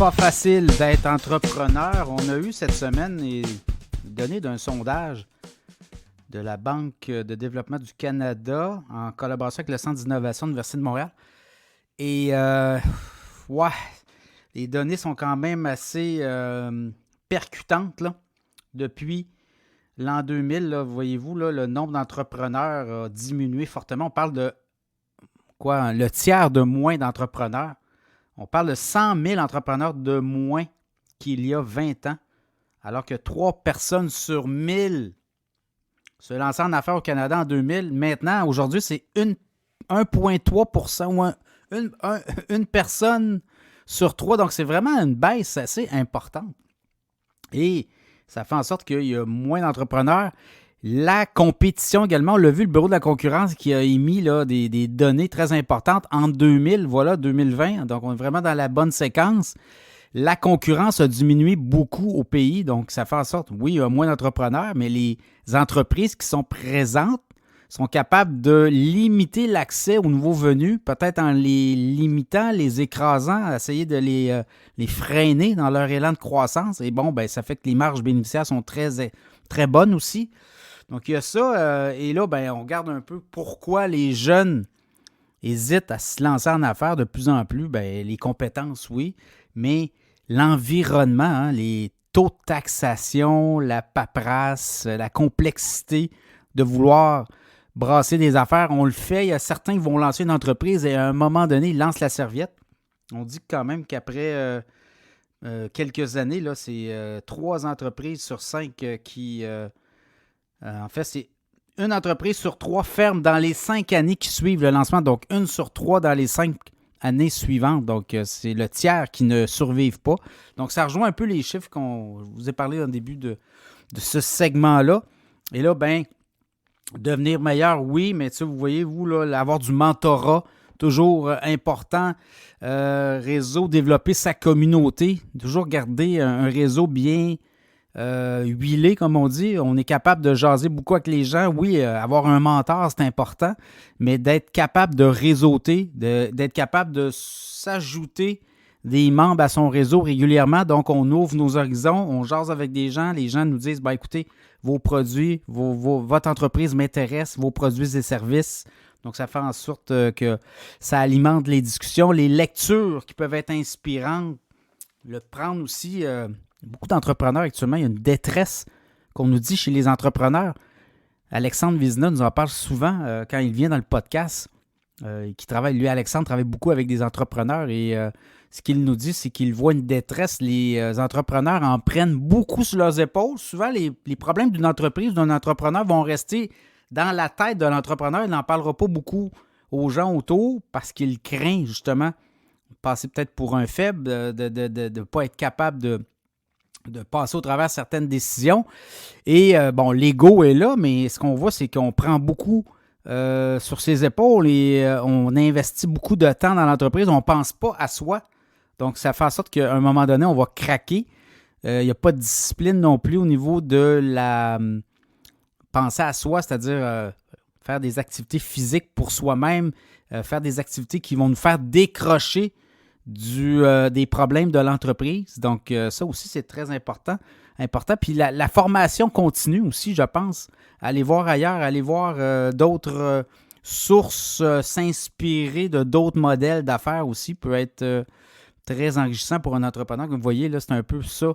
pas facile d'être entrepreneur. On a eu cette semaine les données d'un sondage de la Banque de développement du Canada en collaboration avec le Centre d'innovation de l'Université de Montréal. Et les données sont quand même assez percutantes là. Depuis l'an 2000, là, voyez-vous, là, le nombre d'entrepreneurs a diminué fortement. On parle de le tiers de moins d'entrepreneurs. On parle de 100 000 entrepreneurs de moins qu'il y a 20 ans, alors que 3 personnes sur 1000 se lançaient en affaires au Canada en 2000. Maintenant, aujourd'hui, c'est 1,3% ou une personne sur 3. Donc, c'est vraiment une baisse assez importante. Et ça fait en sorte qu'il y a moins d'entrepreneurs. La compétition également, on l'a vu, le Bureau de la concurrence qui a émis là, des données très importantes en 2000, 2020. Donc, on est vraiment dans la bonne séquence. La concurrence a diminué beaucoup au pays. Donc, ça fait en sorte, oui, il y a moins d'entrepreneurs, mais les entreprises qui sont présentes sont capables de limiter l'accès aux nouveaux venus, peut-être en les limitant, les écrasant, essayer de les freiner dans leur élan de croissance. Et bon, ben, ça fait que les marges bénéficiaires sont très, très bonnes aussi. Donc, il y a ça. Et là, ben, on regarde un peu pourquoi les jeunes hésitent à se lancer en affaires de plus en plus. Ben, les compétences, oui, mais l'environnement, les taux de taxation, la paperasse, la complexité de vouloir brasser des affaires, on le fait. Il y a certains qui vont lancer une entreprise et à un moment donné, ils lancent la serviette. On dit quand même qu'après quelques années, là, c'est 3 entreprises sur 5 qui... en fait, c'est une entreprise sur 3 ferme dans les 5 années qui suivent le lancement. Donc, 1 sur 3 dans les 5 années suivantes. Donc, c'est le tiers qui ne survivent pas. Donc, ça rejoint un peu les chiffres qu'on vous ai parlé au début de ce segment-là. Et là, ben devenir meilleur, oui, mais tu sais, vous voyez, vous, là, avoir du mentorat, toujours important. Réseau, développer sa communauté. Toujours garder un réseau bien huilé, comme on dit. On est capable de jaser beaucoup avec les gens. Oui, avoir un mentor, c'est important, mais d'être capable de réseauter, d'être capable de s'ajouter des membres à son réseau régulièrement. Donc, on ouvre nos horizons, on jase avec des gens. Les gens nous disent, ben, écoutez, vos produits, votre entreprise m'intéresse, vos produits et services. Donc, ça fait en sorte que ça alimente les discussions, les lectures qui peuvent être inspirantes. Le prendre aussi, beaucoup d'entrepreneurs actuellement, il y a une détresse qu'on nous dit chez les entrepreneurs. Alexandre Vizina nous en parle souvent quand il vient dans le podcast. Alexandre travaille beaucoup avec des entrepreneurs et ce qu'il nous dit, c'est qu'il voit une détresse. Les entrepreneurs en prennent beaucoup sur leurs épaules. Souvent, les problèmes d'une entreprise, d'un entrepreneur vont rester dans la tête de l'entrepreneur. Il n'en parlera pas beaucoup aux gens autour parce qu'il craint justement de passer peut-être pour un faible, de ne pas être capable de passer au travers certaines décisions. Et l'ego est là, mais ce qu'on voit, c'est qu'on prend beaucoup sur ses épaules et on investit beaucoup de temps dans l'entreprise. On ne pense pas à soi. Donc, ça fait en sorte qu'à un moment donné, on va craquer. Il n'y a pas de discipline non plus au niveau de la penser à soi, c'est-à-dire faire des activités physiques pour soi-même, faire des activités qui vont nous faire décrocher des problèmes de l'entreprise. Donc, ça aussi, c'est très important. Puis la formation continue aussi, je pense. Aller voir ailleurs, aller voir d'autres sources, s'inspirer de d'autres modèles d'affaires aussi peut être très enrichissant pour un entrepreneur. Comme vous voyez, là, c'est un peu ça,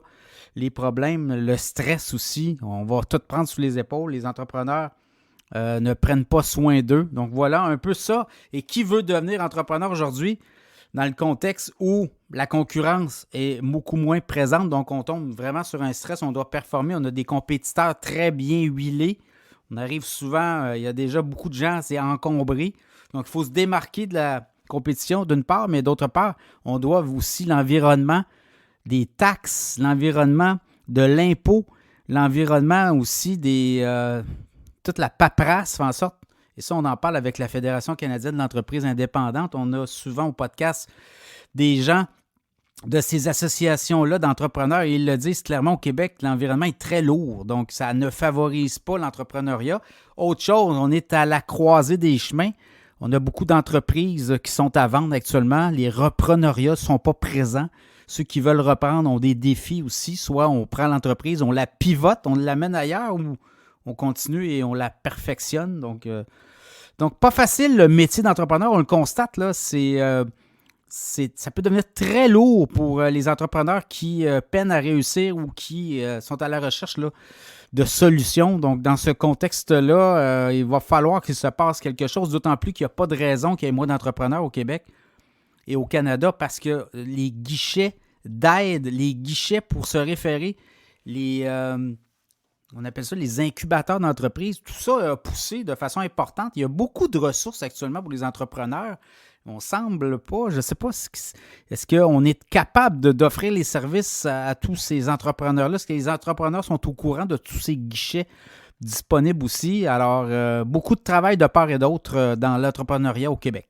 les problèmes, le stress aussi. On va tout prendre sous les épaules. Les entrepreneurs ne prennent pas soin d'eux. Donc, voilà un peu ça. Et qui veut devenir entrepreneur aujourd'hui? Dans le contexte où la concurrence est beaucoup moins présente, donc on tombe vraiment sur un stress, on doit performer, on a des compétiteurs très bien huilés, on arrive souvent, il y a déjà beaucoup de gens, c'est encombré, donc il faut se démarquer de la compétition d'une part, mais d'autre part, on doit aussi l'environnement des taxes, l'environnement de l'impôt, l'environnement aussi toute la paperasse fait en sorte. Et ça, on en parle avec la Fédération canadienne de l'entreprise indépendante. On a souvent au podcast des gens de ces associations-là d'entrepreneurs et ils le disent clairement au Québec, l'environnement est très lourd. Donc, ça ne favorise pas l'entrepreneuriat. Autre chose, on est à la croisée des chemins. On a beaucoup d'entreprises qui sont à vendre actuellement. Les repreneuriats ne sont pas présents. ceux qui veulent reprendre ont des défis aussi. Soit on prend l'entreprise, on la pivote, on l'amène ailleurs ou on continue et on la perfectionne. Donc pas facile le métier d'entrepreneur, on le constate, là, ça peut devenir très lourd pour les entrepreneurs qui peinent à réussir ou qui sont à la recherche là, de solutions. Donc, dans ce contexte-là, il va falloir qu'il se passe quelque chose, d'autant plus qu'il n'y a pas de raison qu'il y ait moins d'entrepreneurs au Québec et au Canada parce que les guichets d'aide, les guichets pour se référer, on appelle ça les incubateurs d'entreprise, tout ça a poussé de façon importante. Il y a beaucoup de ressources actuellement pour les entrepreneurs. On semble pas, je ne sais pas, est-ce qu'on est capable d'offrir les services à tous ces entrepreneurs-là? Est-ce que les entrepreneurs sont au courant de tous ces guichets disponibles aussi? Alors, beaucoup de travail de part et d'autre dans l'entrepreneuriat au Québec.